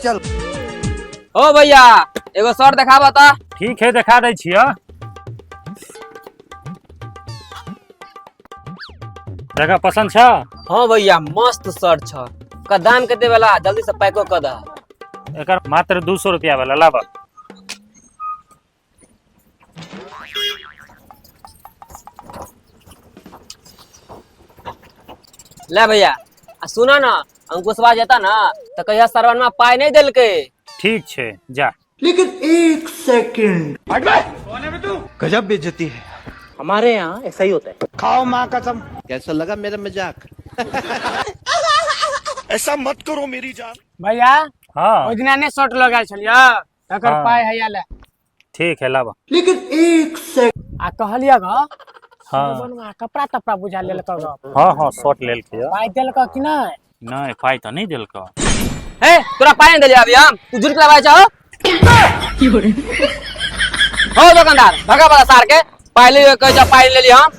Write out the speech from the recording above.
चल। ओ भैया एगो शर्ट दिखावा ता। ठीक है दिखा दै छियै। देखा पसंद छ? हाँ भैया मस्त शर्ट छ। का दाम केते वाला जल्दी से पैको कर दा। एकर मात्र 200 रुपया वाला लावा। ले भैया आ सुना ना अंकुशवा जेता ना तो कहिया सरवन में पाई नहीं दिल के। ठीक छे जा। लेकिन एक सेकंड, गजब बेइज्जती है। हमारे यहाँ ऐसा ही होता है। खाओ माँ कसम। कैसा लगा मेरा मजाक? ऐसा मत करो मेरी जान। भैया हाँ ओजना ने शर्ट लगा छलिया तकर हाँ। पाय हैया ले। ठीक है लावा। लेकिन एक सेकंड, आ कहलिया ग हाँ बनवा कपड़ा तपड़ा बुझा लेल क ग हाँ हाँ शॉर्ट लेल के। पाय देल क कि नहीं। नहीं पाई तो नहीं दिल का। हे तोरा पाई नहीं दिलिया अभी हम तू झूठ लगा चाहो। हो दुकानदार भगा बड़ा सार के पाई ले कह जा पाई ले ली हम।